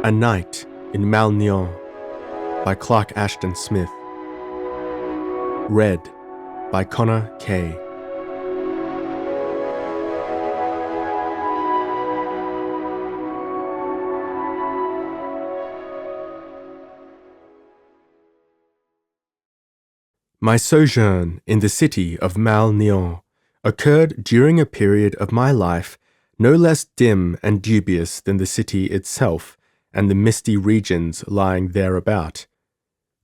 A Night in Malnéant by Clark Ashton Smith. Read by Connor Kay. My sojourn in the city of Malnéant occurred during a period of my life no less dim and dubious than the city itself and the misty regions lying thereabout.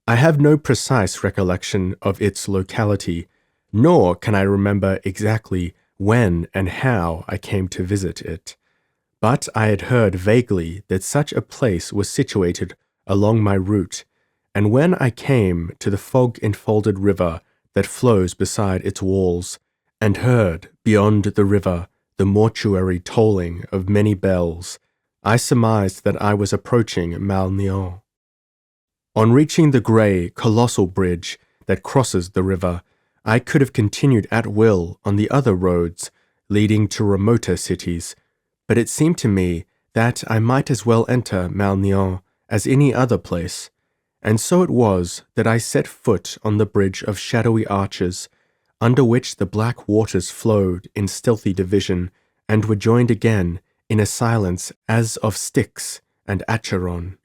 I have no precise recollection of its locality, nor can I remember exactly when and how I came to visit it. But I had heard vaguely that such a place was situated along my route, and when I came to the fog-enfolded river that flows beside its walls, and heard, beyond the river, the mortuary tolling of many bells, I surmised that I was approaching Malnéant. On reaching the grey, colossal bridge that crosses the river, I could have continued at will on the other roads leading to remoter cities, but it seemed to me that I might as well enter Malnéant as any other place, and so it was that I set foot on the bridge of shadowy arches, under which the black waters flowed in stealthy division and were joined again in a silence as of Styx and Acheron.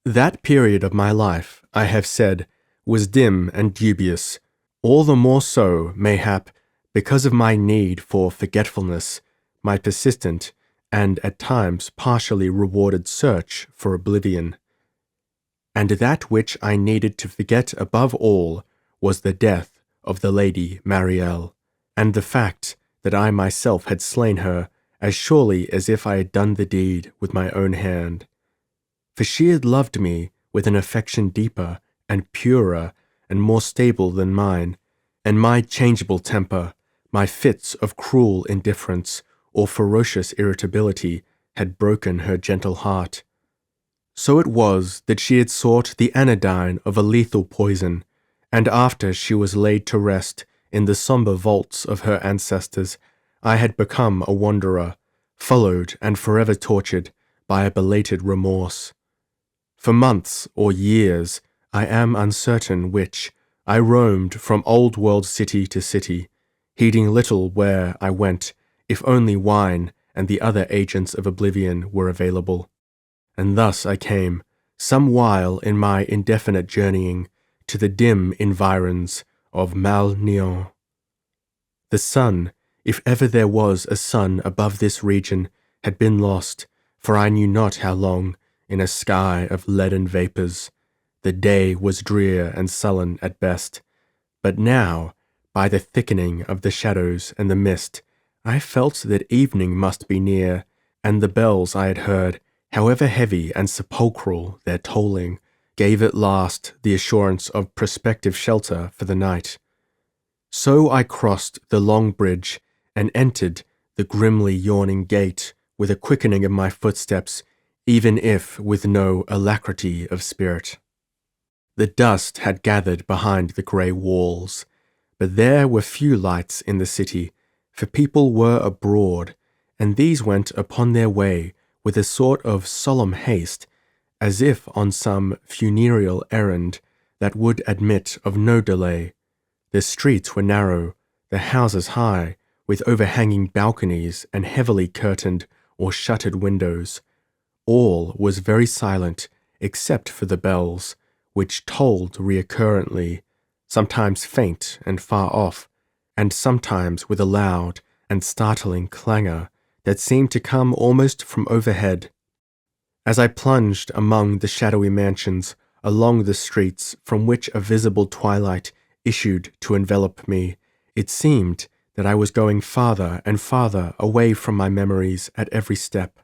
That period of my life, I have said, was dim and dubious, all the more so, mayhap, because of my need for forgetfulness, my persistent and at times partially rewarded search for oblivion. And that which I needed to forget above all was the death of the Lady Marielle, and the fact that I myself had slain her as surely as if I had done the deed with my own hand. For she had loved me with an affection deeper and purer and more stable than mine, and my changeable temper, my fits of cruel indifference or ferocious irritability had broken her gentle heart. So it was that she had sought the anodyne of a lethal poison, and after she was laid to rest in the sombre vaults of her ancestors, I had become a wanderer, followed and forever tortured by a belated remorse. For months or years, I am uncertain which, I roamed from old world city to city, heeding little where I went, if only wine and the other agents of oblivion were available. And thus I came, some while in my indefinite journeying, to the dim environs of Malnéant. The sun, if ever there was a sun above this region, had been lost, for I knew not how long, in a sky of leaden vapours. The day was drear and sullen at best, but now, by the thickening of the shadows and the mist, I felt that evening must be near, and the bells I had heard, however heavy and sepulchral their tolling, gave at last the assurance of prospective shelter for the night. So I crossed the long bridge and entered the grimly yawning gate with a quickening of my footsteps, even if with no alacrity of spirit. The dust had gathered behind the grey walls, but there were few lights in the city, for people were abroad, and these went upon their way with a sort of solemn haste, as if on some funereal errand that would admit of no delay. The streets were narrow, the houses high, with overhanging balconies and heavily curtained or shuttered windows. All was very silent except for the bells, which tolled recurrently, sometimes faint and far off, and sometimes with a loud and startling clangor that seemed to come almost from overhead. As I plunged among the shadowy mansions along the streets from which a visible twilight issued to envelop me, it seemed that I was going farther and farther away from my memories at every step.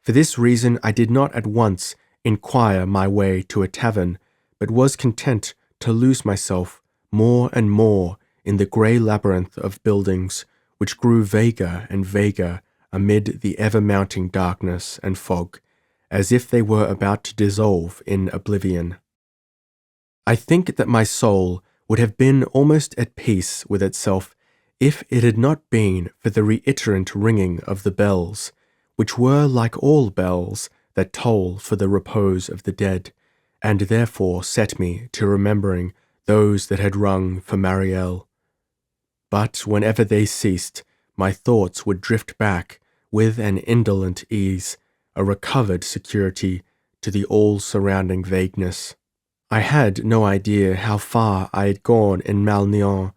For this reason I did not at once inquire my way to a tavern, but was content to lose myself more and more in the grey labyrinth of buildings which grew vaguer and vaguer amid the ever-mounting darkness and fog, as if they were about to dissolve in oblivion. I think that my soul would have been almost at peace with itself if it had not been for the reiterant ringing of the bells, which were, like all bells, that toll for the repose of the dead, and therefore set me to remembering those that had rung for Mariel. But whenever they ceased, my thoughts would drift back with an indolent ease, a recovered security, to the all-surrounding vagueness. I had no idea how far I had gone in Malnéant,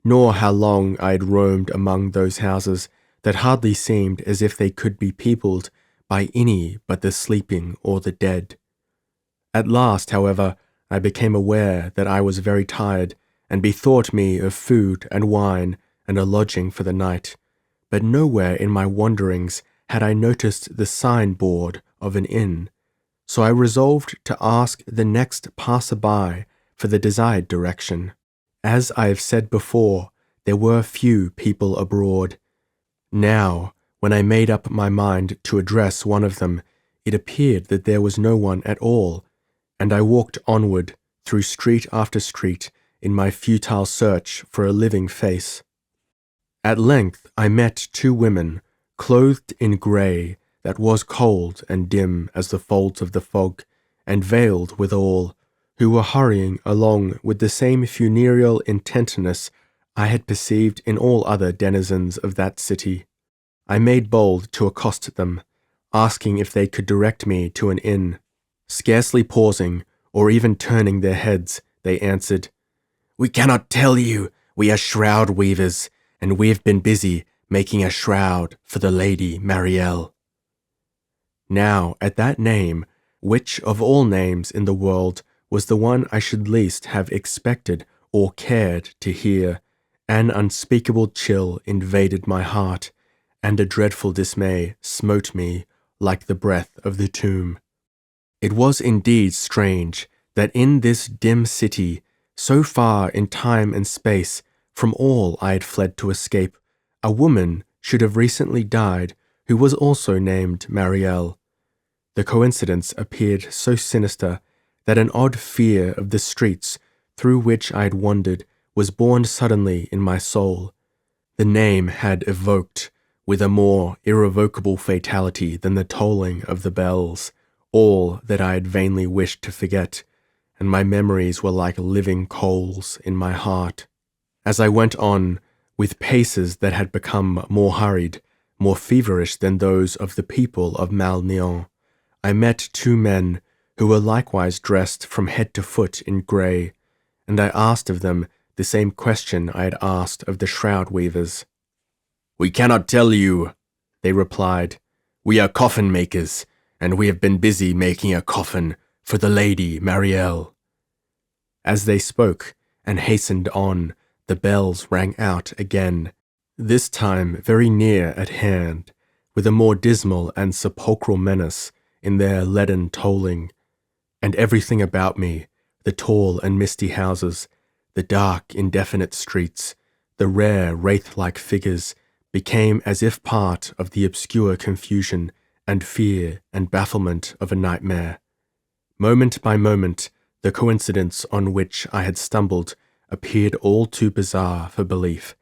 nor how long I had roamed among those houses that hardly seemed as if they could be peopled by any but the sleeping or the dead. At last, however, I became aware that I was very tired, and bethought me of food and wine and a lodging for the night. But nowhere in my wanderings had I noticed the signboard of an inn, so I resolved to ask the next passer-by for the desired direction. As I have said before, there were few people abroad. Now, when I made up my mind to address one of them, it appeared that there was no one at all, and I walked onward through street after street in my futile search for a living face. At length I met two women, clothed in grey that was cold and dim as the folds of the fog, and veiled withal, who were hurrying along with the same funereal intentness I had perceived in all other denizens of that city. I made bold to accost them, asking if they could direct me to an inn. Scarcely pausing, or even turning their heads, they answered, "We cannot tell you. We are shroud weavers, and we have been busy making a shroud for the Lady Mariel." Now, at that name, which of all names in the world was the one I should least have expected or cared to hear, an unspeakable chill invaded my heart, and a dreadful dismay smote me like the breath of the tomb. It was indeed strange that in this dim city, so far in time and space from all I had fled to escape, a woman should have recently died who was also named Mariel. The coincidence appeared so sinister that an odd fear of the streets through which I had wandered was born suddenly in my soul. The name had evoked, with a more irrevocable fatality than the tolling of the bells, all that I had vainly wished to forget, and my memories were like living coals in my heart. As I went on, with paces that had become more hurried, more feverish than those of the people of Malnéant, I met two men who were likewise dressed from head to foot in grey, and I asked of them the same question I had asked of the shroud weavers. "We cannot tell you," they replied. "We are coffin makers, and we have been busy making a coffin for the Lady Mariel." As they spoke and hastened on, the bells rang out again, this time very near at hand, with a more dismal and sepulchral menace in their leaden tolling, and everything about me, the tall and misty houses, the dark, indefinite streets, the rare, wraith-like figures, became as if part of the obscure confusion and fear and bafflement of a nightmare. Moment by moment, the coincidence on which I had stumbled appeared all too bizarre for belief,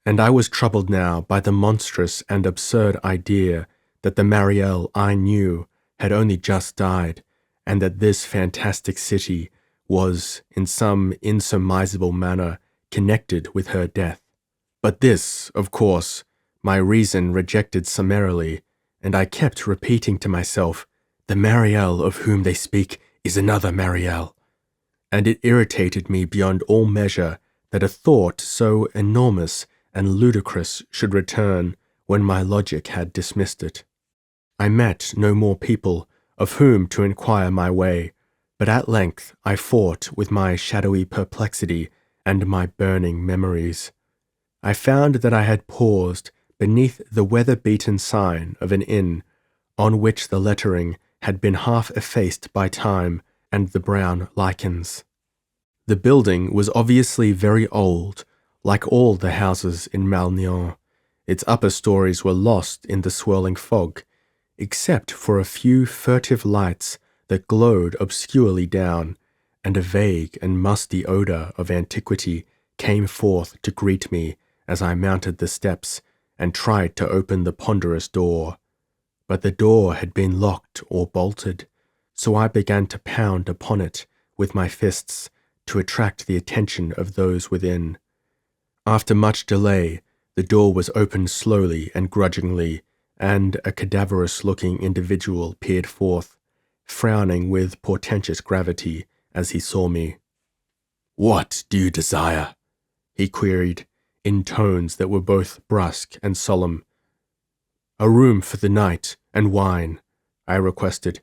and I was troubled now by the monstrous and absurd idea that the Mariel I knew had only just died, and that this fantastic city was, in some insurmisable manner, connected with her death. But this, of course, my reason rejected summarily, and I kept repeating to myself, "The Mariel of whom they speak is another Mariel," and it irritated me beyond all measure that a thought so enormous and ludicrous should return when my logic had dismissed it. I met no more people of whom to inquire my way, but at length I fought with my shadowy perplexity and my burning memories. I found that I had paused beneath the weather-beaten sign of an inn, on which the lettering had been half effaced by time and the brown lichens. The building was obviously very old, like all the houses in Malnéant. Its upper stories were lost in the swirling fog, except for a few furtive lights that glowed obscurely down, and a vague and musty odour of antiquity came forth to greet me as I mounted the steps and tried to open the ponderous door. but the door had been locked or bolted, so I began to pound upon it with my fists to attract the attention of those within. After much delay, the door was opened slowly and grudgingly, and a cadaverous-looking individual peered forth, frowning with portentous gravity as he saw me. "What do you desire?" he queried, in tones that were both brusque and solemn. "A room for the night, and wine," I requested.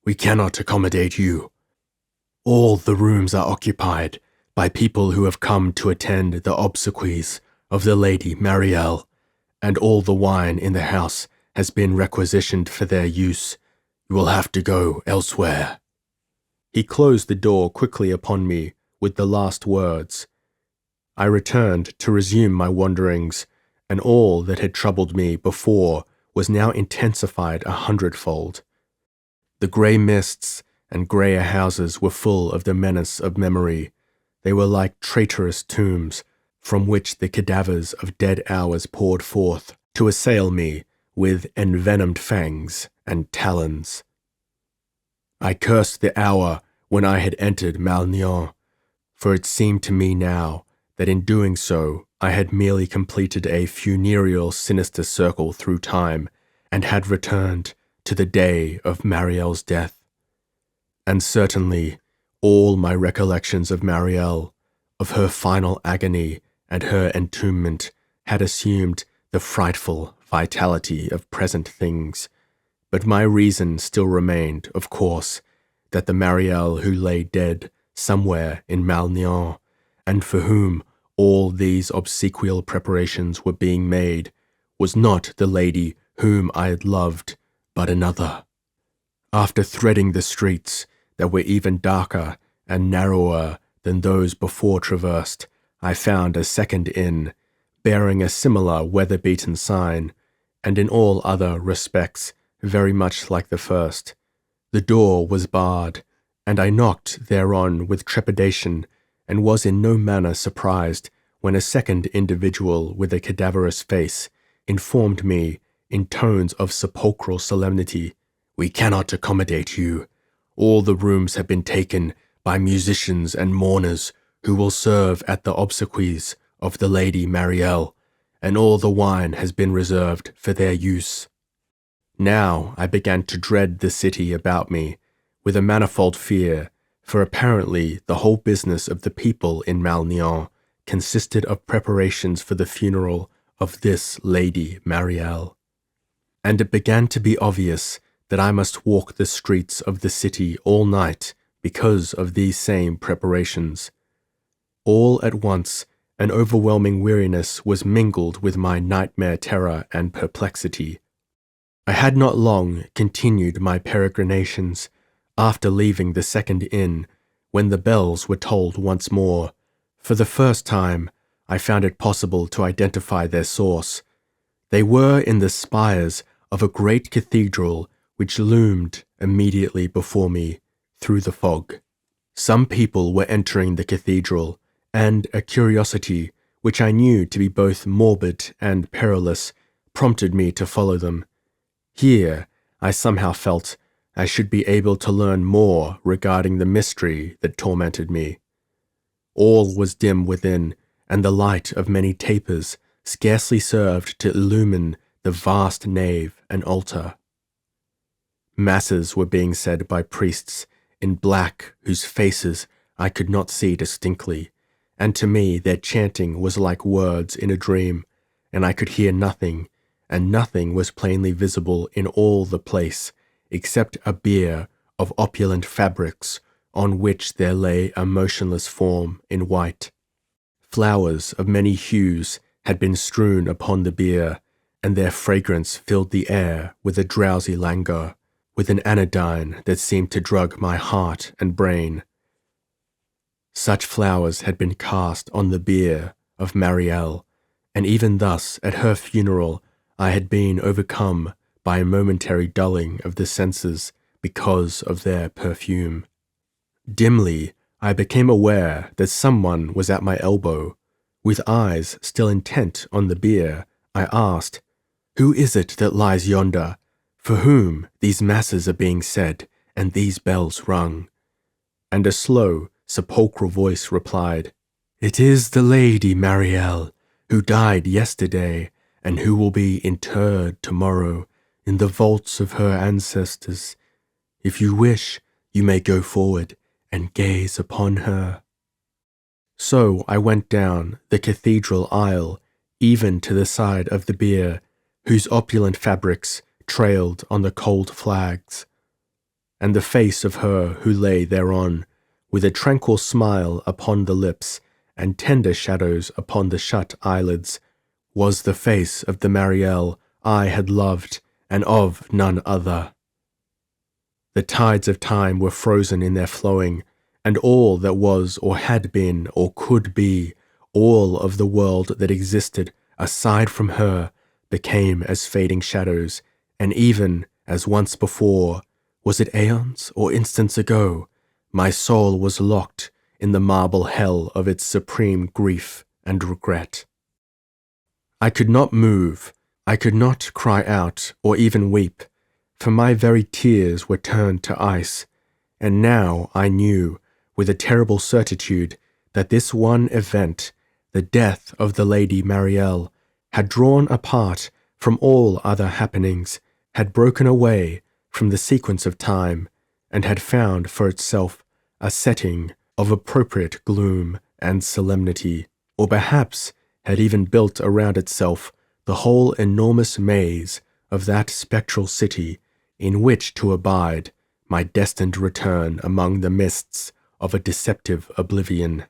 "We cannot accommodate you. All the rooms are occupied by people who have come to attend the obsequies of the Lady Marielle, and all the wine in the house has been requisitioned for their use. You will have to go elsewhere." He closed the door quickly upon me with the last words. I returned to resume my wanderings, and all that had troubled me before was now intensified 100-fold. The grey mists and greyer houses were full of the menace of memory. They were like traitorous tombs, from which the cadavers of dead hours poured forth to assail me with envenomed fangs and talons. I cursed the hour when I had entered Malnéant, for it seemed to me now that in doing so I had merely completed a funereal sinister circle through time, and had returned to the day of Marielle's death. And certainly all my recollections of Marielle, of her final agony and her entombment, had assumed the frightful vitality of present things, but my reason still remained, of course, that the Marielle who lay dead somewhere in Malnéant, and for whom all these obsequial preparations were being made, was not the lady whom I had loved, but another. After threading the streets that were even darker and narrower than those before traversed, I found a second inn, bearing a similar weather-beaten sign, and in all other respects very much like the first. The door was barred, and I knocked thereon with trepidation, and was in no manner surprised when a second individual with a cadaverous face informed me, in tones of sepulchral solemnity, "We cannot accommodate you. All the rooms have been taken by musicians and mourners who will serve at the obsequies of the Lady Marielle, and all the wine has been reserved for their use." Now I began to dread the city about me, with a manifold fear, for apparently the whole business of the people in Malnéant consisted of preparations for the funeral of this Lady Marielle. And it began to be obvious that I must walk the streets of the city all night because of these same preparations. All at once, an overwhelming weariness was mingled with my nightmare terror and perplexity. I had not long continued my peregrinations after leaving the second inn, when the bells were tolled once more. For the first time, I found it possible to identify their source. They were in the spires of a great cathedral which loomed immediately before me through the fog. Some people were entering the cathedral, and a curiosity, which I knew to be both morbid and perilous, prompted me to follow them. Here, I somehow felt I should be able to learn more regarding the mystery that tormented me. All was dim within, and the light of many tapers scarcely served to illumine the vast nave and altar. Masses were being said by priests in black whose faces I could not see distinctly, and to me their chanting was like words in a dream, and I could hear nothing, and nothing was plainly visible in all the place except a bier of opulent fabrics on which there lay a motionless form in white. Flowers of many hues had been strewn upon the bier, and their fragrance filled the air with a drowsy languor, with an anodyne that seemed to drug my heart and brain. Such flowers had been cast on the bier of Marielle, and even thus at her funeral I had been overcome by a momentary dulling of the senses because of their perfume. Dimly, I became aware that someone was at my elbow. With eyes still intent on the bier, I asked, "Who is it that lies yonder?" For whom these masses are being said, and these bells rung? And a slow, sepulchral voice replied, It is the Lady Marielle, who died yesterday, and who will be interred tomorrow in the vaults of her ancestors. If you wish, you may go forward and gaze upon her. So I went down the cathedral aisle, even to the side of the bier, whose opulent fabrics trailed on the cold flags. And the face of her who lay thereon, with a tranquil smile upon the lips and tender shadows upon the shut eyelids, was the face of the Marielle I had loved, and of none other. The tides of time were frozen in their flowing, and all that was or had been or could be, all of the world that existed aside from her, became as fading shadows, and even as once before, was it aeons or instants ago, my soul was locked in the marble hell of its supreme grief and regret. I could not move, I could not cry out or even weep, for my very tears were turned to ice, and now I knew, with a terrible certitude, that this one event, the death of the Lady Marielle, had drawn apart from all other happenings, had broken away from the sequence of time, and had found for itself a setting of appropriate gloom and solemnity, or perhaps had even built around itself the whole enormous maze of that spectral city in which to abide my destined return among the mists of a deceptive oblivion.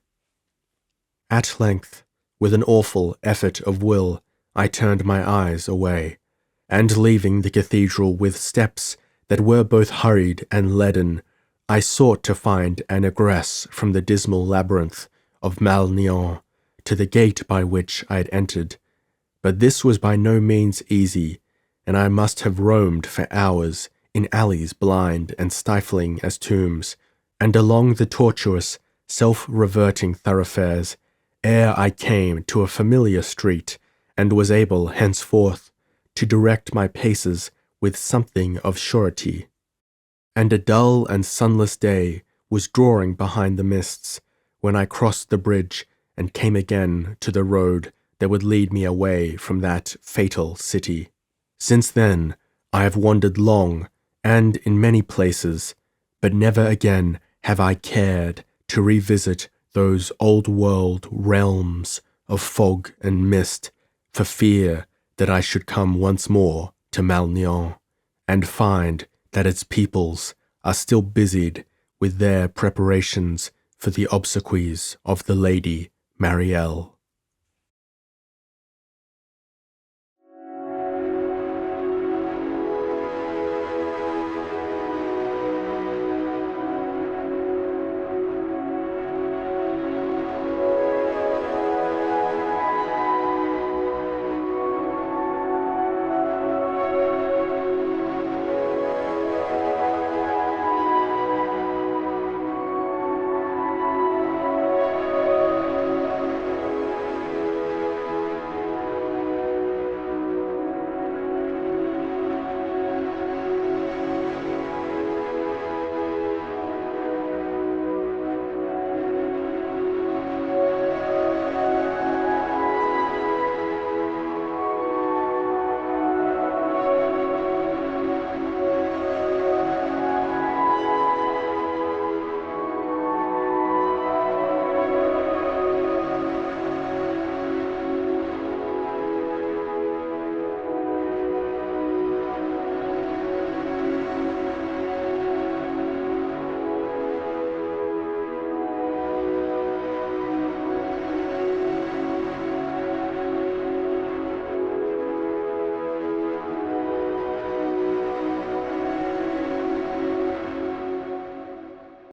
At length, with an awful effort of will, I turned my eyes away, and leaving the cathedral with steps that were both hurried and leaden, I sought to find an egress from the dismal labyrinth of Malnéant to the gate by which I had entered, but this was by no means easy, and I must have roamed for hours in alleys blind and stifling as tombs, and along the tortuous, self-reverting thoroughfares, ere I came to a familiar street, and was able henceforth to direct my paces with something of surety. And a dull and sunless day was drawing behind the mists, when I crossed the bridge and came again to the road that would lead me away from that fatal city. Since then, I have wandered long, and in many places, but never again have I cared to revisit those old-world realms of fog and mist, for fear that I should come once more to Malnéant, and find that its peoples are still busied with their preparations for the obsequies of the Lady Marielle.